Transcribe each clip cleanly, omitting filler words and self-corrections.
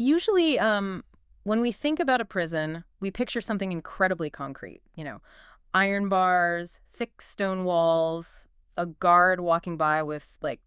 Usually, when we think about a prison, we picture something incredibly concrete. Iron bars, thick stone walls, a guard walking by with, like,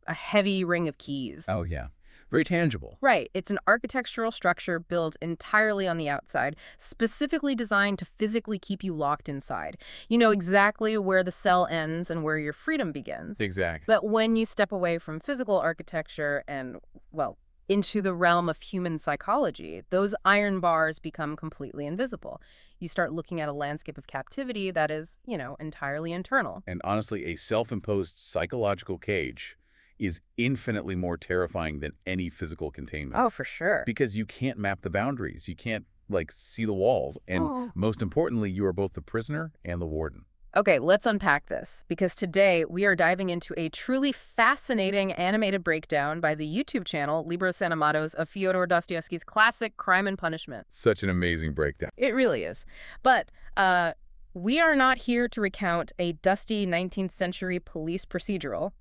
a heavy ring of keys. Oh, yeah. Very tangible. Right. It's an architectural structure built entirely on the outside, specifically designed to physically keep you locked inside. You know exactly where the cell ends and where your freedom begins. Exactly. But when you step away from physical architecture and, well, into the realm of human psychology, those iron bars become completely invisible. You start looking at a landscape of captivity that is, entirely internal. And honestly, a self-imposed psychological cage is infinitely more terrifying than any physical containment. Oh, for sure. Because you can't map the boundaries. You can't, see the walls. And most importantly, you are both the prisoner and the warden. Okay, let's unpack this, because today we are diving into a truly fascinating animated breakdown by the YouTube channel Libros Animados of Fyodor Dostoevsky's classic Crime and Punishment. Such an amazing breakdown. It really is. But we are not here to recount a dusty 19th century police procedural.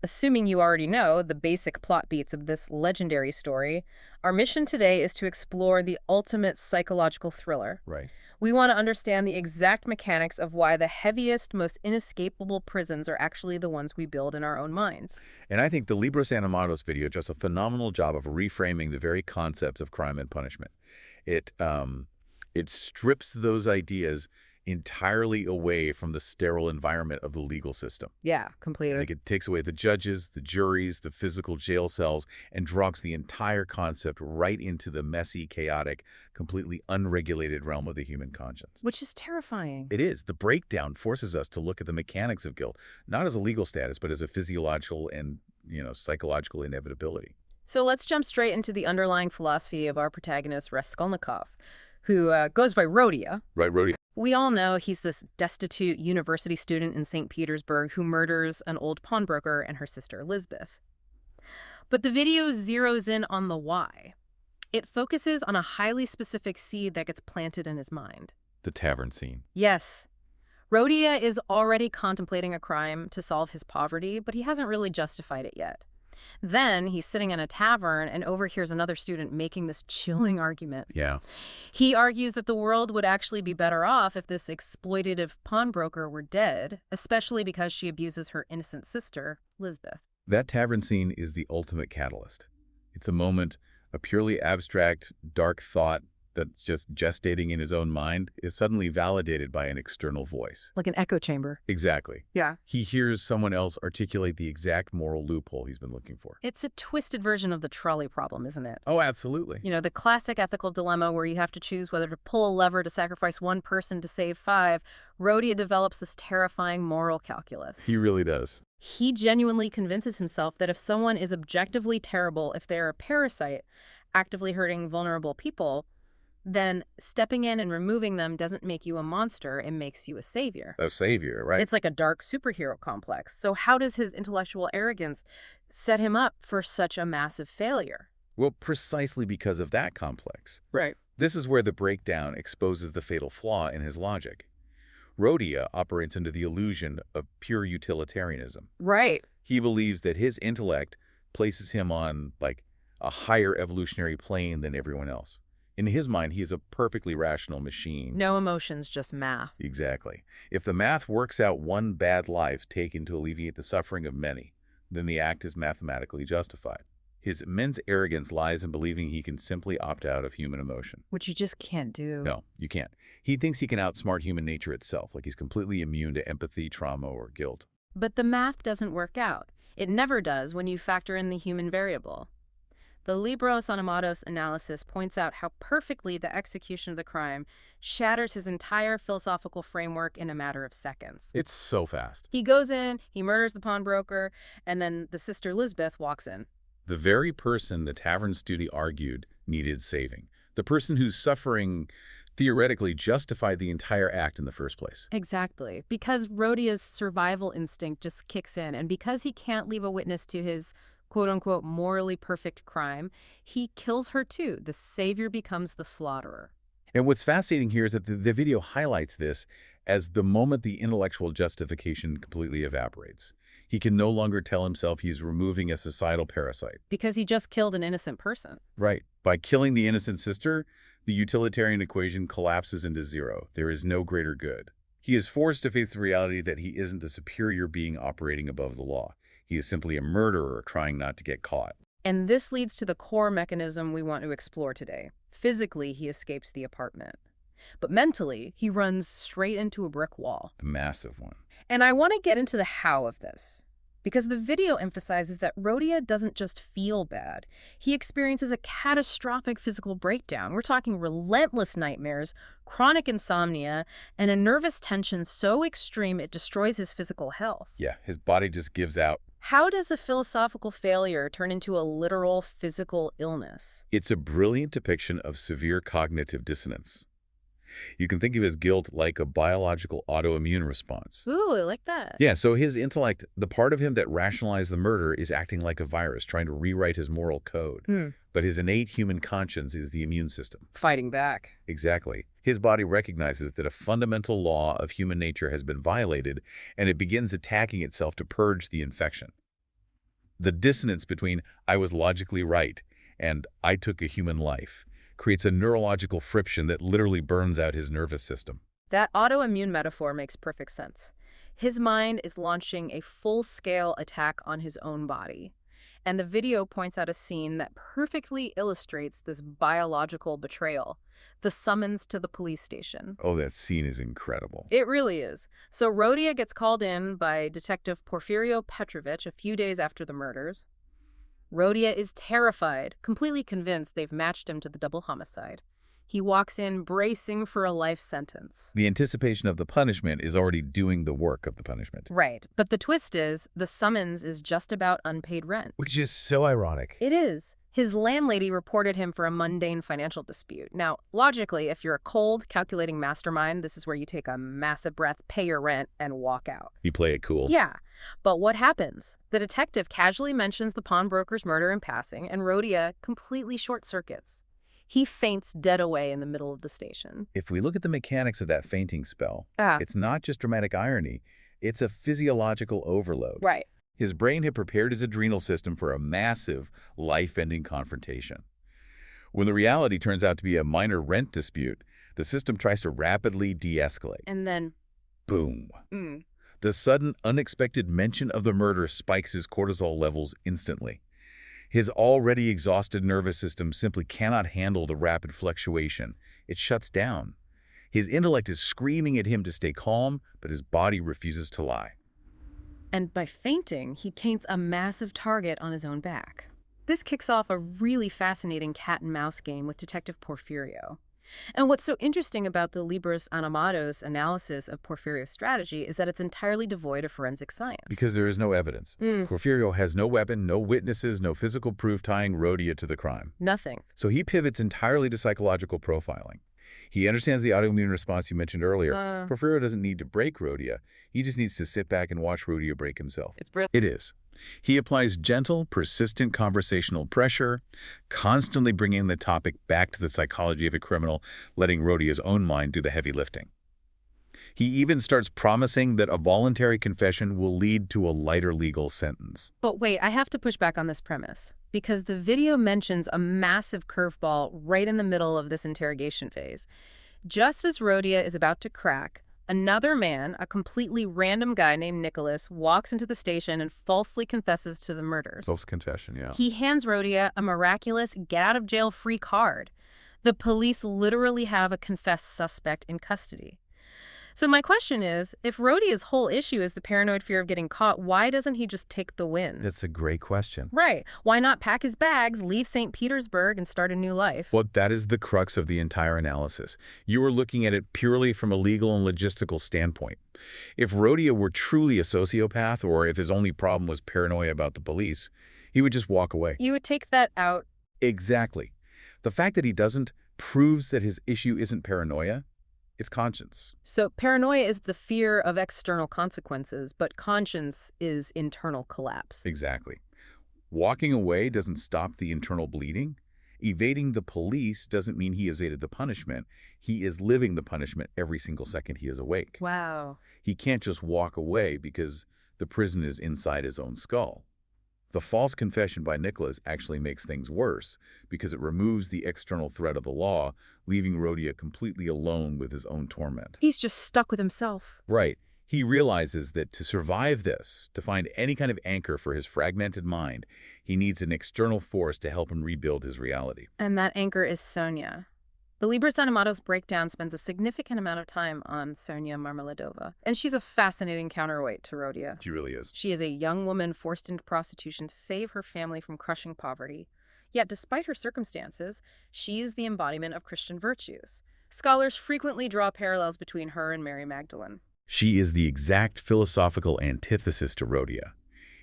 Assuming you already know the basic plot beats of this legendary story, our mission today is to explore the ultimate psychological thriller. Right. We want to understand the exact mechanics of why the heaviest, most inescapable prisons are actually the ones we build in our own minds. And I think the Libros Animados video does a phenomenal job of reframing the very concepts of crime and punishment. It strips those ideas entirely away from the sterile environment of the legal system. Yeah, completely. Like, it takes away the judges, the juries, the physical jail cells, and drops the entire concept right into the messy, chaotic, completely unregulated realm of the human conscience. Which is terrifying. It is. The breakdown forces us to look at the mechanics of guilt, not as a legal status, but as a physiological and, psychological inevitability. So let's jump straight into the underlying philosophy of our protagonist, Raskolnikov, who goes by Rodia. Right, Rhodey? We all know he's this destitute university student in St. Petersburg who murders an old pawnbroker and her sister, Elizabeth. But the video zeroes in on the why. It focuses on a highly specific seed that gets planted in his mind. The tavern scene. Yes. Rodia is already contemplating a crime to solve his poverty, but he hasn't really justified it yet. Then he's sitting in a tavern and overhears another student making this chilling argument. Yeah. He argues that the world would actually be better off if this exploitative pawnbroker were dead, especially because she abuses her innocent sister, Lisbeth. That tavern scene is the ultimate catalyst. It's a moment, a purely abstract, dark thought that's just gestating in his own mind is suddenly validated by an external voice. Like an echo chamber. Exactly. Yeah. He hears someone else articulate the exact moral loophole he's been looking for. It's a twisted version of the trolley problem, isn't it? Oh, absolutely. The classic ethical dilemma where you have to choose whether to pull a lever to sacrifice one person to save 5. Rodia develops this terrifying moral calculus. He really does. He genuinely convinces himself that if someone is objectively terrible, if they're a parasite, actively hurting vulnerable people, then stepping in and removing them doesn't make you a monster, it makes you a savior. A savior, right? It's like a dark superhero complex. So how does his intellectual arrogance set him up for such a massive failure? Well, precisely because of that complex. Right. This is where the breakdown exposes the fatal flaw in his logic. Rodia operates under the illusion of pure utilitarianism. Right. He believes that his intellect places him on, a higher evolutionary plane than everyone else. In his mind, he is a perfectly rational machine. No emotions, just math. Exactly. If the math works out one bad life taken to alleviate the suffering of many, then the act is mathematically justified. His immense arrogance lies in believing he can simply opt out of human emotion. Which you just can't do. No, you can't. He thinks he can outsmart human nature itself, like he's completely immune to empathy, trauma, or guilt. But the math doesn't work out. It never does when you factor in the human variable. The Libros Animados analysis points out how perfectly the execution of the crime shatters his entire philosophical framework in a matter of seconds. It's so fast. He goes in, he murders the pawnbroker, and then the sister Lisbeth walks in. The very person the tavern steward argued needed saving. The person whose suffering theoretically justified the entire act in the first place. Exactly. Because Rodia's survival instinct just kicks in, and because he can't leave a witness to his quote-unquote morally perfect crime, he kills her too. The savior becomes the slaughterer. And what's fascinating here is that the video highlights this as the moment the intellectual justification completely evaporates. He can no longer tell himself he's removing a societal parasite. Because he just killed an innocent person. Right. By killing the innocent sister, the utilitarian equation collapses into zero. There is no greater good. He is forced to face the reality that he isn't the superior being operating above the law. He is simply a murderer trying not to get caught. And this leads to the core mechanism we want to explore today. Physically, he escapes the apartment. But mentally, he runs straight into a brick wall. The massive one. And I want to get into the how of this, because the video emphasizes that Rodia doesn't just feel bad. He experiences a catastrophic physical breakdown. We're talking relentless nightmares, chronic insomnia, and a nervous tension so extreme it destroys his physical health. Yeah, his body just gives out. How does a philosophical failure turn into a literal physical illness? It's a brilliant depiction of severe cognitive dissonance. You can think of his guilt like a biological autoimmune response. Ooh, I like that. Yeah, so his intellect, the part of him that rationalized the murder, is acting like a virus, trying to rewrite his moral code. But his innate human conscience is the immune system. Fighting back. Exactly. His body recognizes that a fundamental law of human nature has been violated, and it begins attacking itself to purge the infection. The dissonance between "I was logically right" and "I took a human life" creates a neurological friction that literally burns out his nervous system. That autoimmune metaphor makes perfect sense. His mind is launching a full-scale attack on his own body. And the video points out a scene that perfectly illustrates this biological betrayal, the summons to the police station. Oh, that scene is incredible. It really is. So Rodia gets called in by Detective Porfirio Petrovich a few days after the murders. Rodia is terrified, completely convinced they've matched him to the double homicide. He walks in bracing for a life sentence. The anticipation of the punishment is already doing the work of the punishment. Right. But the twist is, the summons is just about unpaid rent. Which is so ironic. It is. His landlady reported him for a mundane financial dispute. Now, logically, if you're a cold, calculating mastermind, this is where you take a massive breath, pay your rent, and walk out. You play it cool. Yeah. But what happens? The detective casually mentions the pawnbroker's murder in passing, and Rodia completely short-circuits. He faints dead away in the middle of the station. If we look at the mechanics of that fainting spell, Ah. it's not just dramatic irony, it's a physiological overload. Right. His brain had prepared his adrenal system for a massive, life-ending confrontation. When the reality turns out to be a minor rent dispute, the system tries to rapidly de-escalate. And then, Boom. The sudden, unexpected mention of the murder spikes his cortisol levels instantly. His already exhausted nervous system simply cannot handle the rapid fluctuation. It shuts down. His intellect is screaming at him to stay calm, but his body refuses to lie. And by fainting, he paints a massive target on his own back. This kicks off a really fascinating cat-and-mouse game with Detective Porfirio. And what's so interesting about the Libris Animados analysis of Porfirio's strategy is that it's entirely devoid of forensic science. Because there is no evidence. Porfirio has no weapon, no witnesses, no physical proof tying Rodia to the crime. Nothing. So he pivots entirely to psychological profiling. He understands the autoimmune response you mentioned earlier. Porfirio doesn't need to break Rodia. He just needs to sit back and watch Rodia break himself. It's brilliant. It is. He applies gentle, persistent conversational pressure, constantly bringing the topic back to the psychology of a criminal, letting Rodia's own mind do the heavy lifting. He even starts promising that a voluntary confession will lead to a lighter legal sentence. But wait, I have to push back on this premise, because the video mentions a massive curveball right in the middle of this interrogation phase. Just as Rodia is about to crack, another man, a completely random guy named Nicholas, walks into the station and falsely confesses to the murders. False confession, yeah. He hands Rodia a miraculous get-out-of-jail-free card. The police literally have a confessed suspect in custody. So my question is, if Rodia's whole issue is the paranoid fear of getting caught, why doesn't he just take the win? That's a great question. Right. Why not pack his bags, leave St. Petersburg, and start a new life? Well, that is the crux of the entire analysis. You are looking at it purely from a legal and logistical standpoint. If Rodia were truly a sociopath, or if his only problem was paranoia about the police, he would just walk away. You would take that out. Exactly. The fact that he doesn't proves that his issue isn't paranoia. It's conscience. So paranoia is the fear of external consequences, but conscience is internal collapse. Exactly. Walking away doesn't stop the internal bleeding. Evading the police doesn't mean he evaded the punishment. He is living the punishment every single second he is awake. Wow. He can't just walk away because the prison is inside his own skull. The false confession by Nicholas actually makes things worse because it removes the external threat of the law, leaving Rhodia completely alone with his own torment. He's just stuck with himself. Right. He realizes that to survive this, to find any kind of anchor for his fragmented mind, he needs an external force to help him rebuild his reality. And that anchor is Sonia. The Libros Animados breakdown spends a significant amount of time on Sonia Marmeladova, and she's a fascinating counterweight to Rhodia. She really is. She is a young woman forced into prostitution to save her family from crushing poverty. Yet, despite her circumstances, she is the embodiment of Christian virtues. Scholars frequently draw parallels between her and Mary Magdalene. She is the exact philosophical antithesis to Rhodia.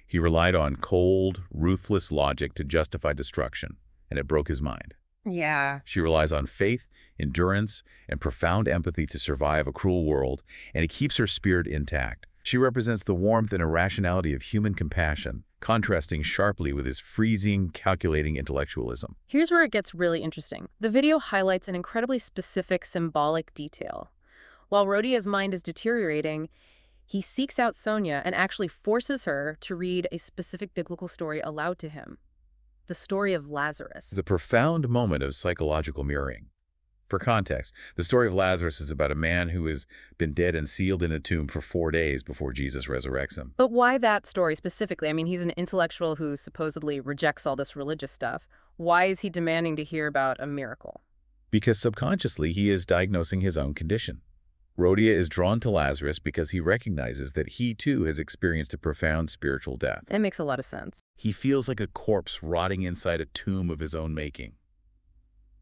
He relied on cold, ruthless logic to justify destruction, and it broke his mind. Yeah. She relies on faith, endurance, and profound empathy to survive a cruel world, and it keeps her spirit intact. She represents the warmth and irrationality of human compassion, contrasting sharply with his freezing, calculating intellectualism. Here's where it gets really interesting. The video highlights an incredibly specific symbolic detail. While Rhodia's mind is deteriorating, he seeks out Sonia and actually forces her to read a specific biblical story aloud to him. The story of Lazarus. It's a profound moment of psychological mirroring. For context, the story of Lazarus is about a man who has been dead and sealed in a tomb for 4 days before Jesus resurrects him. But why that story specifically? I mean, he's an intellectual who supposedly rejects all this religious stuff. Why is he demanding to hear about a miracle? Because subconsciously he is diagnosing his own condition. Rhodia is drawn to Lazarus because he recognizes that he too has experienced a profound spiritual death. That makes a lot of sense. He feels like a corpse rotting inside a tomb of his own making.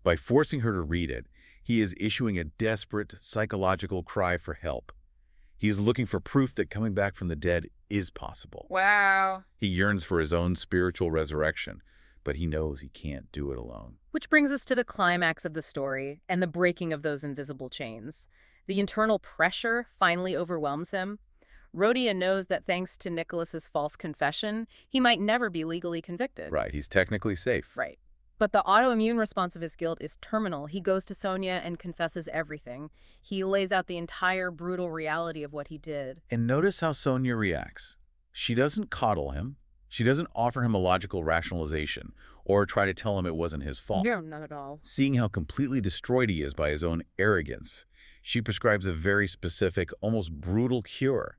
By forcing her to read it, he is issuing a desperate psychological cry for help. He is looking for proof that coming back from the dead is possible. Wow. He yearns for his own spiritual resurrection, but he knows he can't do it alone. Which brings us to the climax of the story and the breaking of those invisible chains. The internal pressure finally overwhelms him. Rhodia knows that thanks to Nicholas's false confession, he might never be legally convicted. Right, he's technically safe. Right. But the autoimmune response of his guilt is terminal. He goes to Sonia and confesses everything. He lays out the entire brutal reality of what he did. And notice how Sonia reacts. She doesn't coddle him. She doesn't offer him a logical rationalization or try to tell him it wasn't his fault. No, not at all. Seeing how completely destroyed he is by his own arrogance, she prescribes a very specific, almost brutal cure.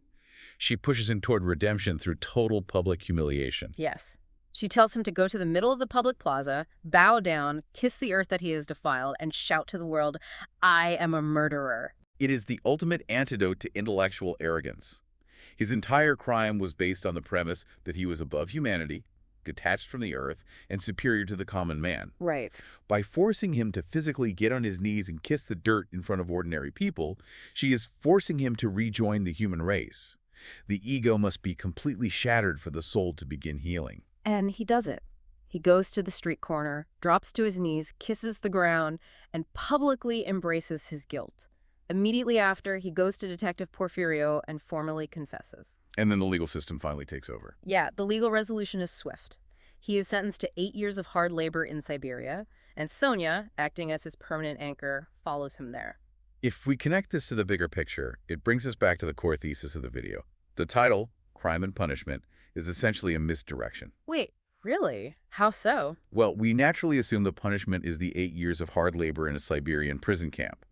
She pushes him toward redemption through total public humiliation. Yes. She tells him to go to the middle of the public plaza, bow down, kiss the earth that he has defiled, and shout to the world, "I am a murderer." It is the ultimate antidote to intellectual arrogance. His entire crime was based on the premise that he was above humanity, detached from the earth, and superior to the common man. Right. By forcing him to physically get on his knees and kiss the dirt in front of ordinary people, she is forcing him to rejoin the human race. The ego must be completely shattered for the soul to begin healing. And he does it. He goes to the street corner, drops to his knees, kisses the ground, and publicly embraces his guilt. Immediately after, he goes to Detective Porfirio and formally confesses. And then the legal system finally takes over. Yeah, the legal resolution is swift. He is sentenced to 8 years of hard labor in Siberia, and Sonia, acting as his permanent anchor, follows him there. If we connect this to the bigger picture, it brings us back to the core thesis of the video. The title, Crime and Punishment, is essentially a misdirection. Wait, really? How so? Well, we naturally assume the punishment is the 8 years of hard labor in a Siberian prison camp.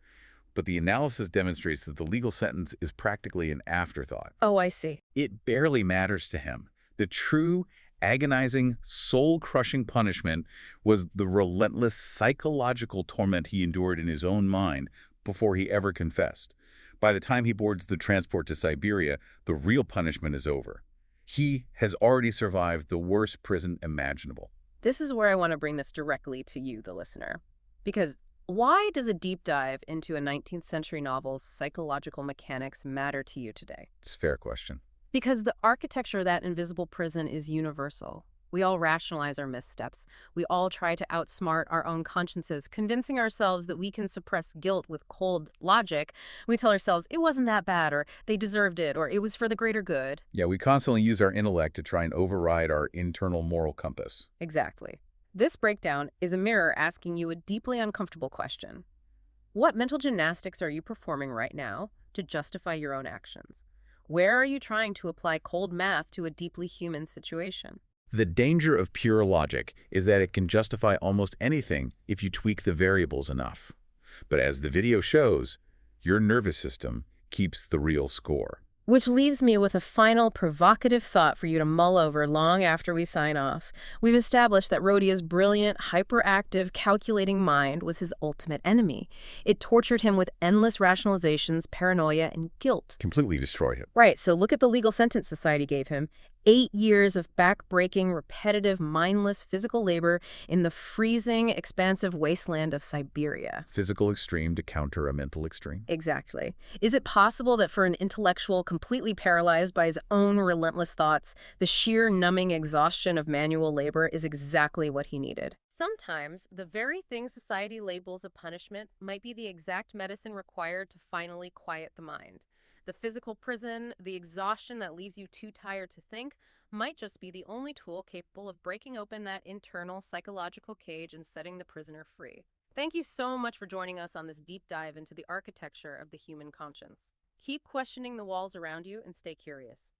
But the analysis demonstrates that the legal sentence is practically an afterthought. Oh, I see. It barely matters to him. The true, agonizing, soul-crushing punishment was the relentless psychological torment he endured in his own mind before he ever confessed. By the time he boards the transport to Siberia, the real punishment is over. He has already survived the worst prison imaginable. This is where I want to bring this directly to you, the listener. Because why does a deep dive into a 19th century novel's psychological mechanics matter to you today? It's a fair question. Because the architecture of that invisible prison is universal. We all rationalize our missteps. We all try to outsmart our own consciences, convincing ourselves that we can suppress guilt with cold logic. We tell ourselves it wasn't that bad, or they deserved it, or it was for the greater good. Yeah, we constantly use our intellect to try and override our internal moral compass. Exactly. This breakdown is a mirror asking you a deeply uncomfortable question. What mental gymnastics are you performing right now to justify your own actions? Where are you trying to apply cold math to a deeply human situation? The danger of pure logic is that it can justify almost anything if you tweak the variables enough. But as the video shows, your nervous system keeps the real score. Which leaves me with a final provocative thought for you to mull over long after we sign off. We've established that Rhodia's brilliant, hyperactive, calculating mind was his ultimate enemy. It tortured him with endless rationalizations, paranoia, and guilt. Completely destroy it. Right, so look at the legal sentence society gave him. 8 years of back-breaking, repetitive, mindless physical labor in the freezing, expansive wasteland of Siberia. Physical extreme to counter a mental extreme. Exactly. Is it possible that for an intellectual completely paralyzed by his own relentless thoughts, the sheer numbing exhaustion of manual labor is exactly what he needed? Sometimes, the very thing society labels a punishment might be the exact medicine required to finally quiet the mind. The physical prison, the exhaustion that leaves you too tired to think, might just be the only tool capable of breaking open that internal psychological cage and setting the prisoner free. Thank you so much for joining us on this deep dive into the architecture of the human conscience. Keep questioning the walls around you and stay curious.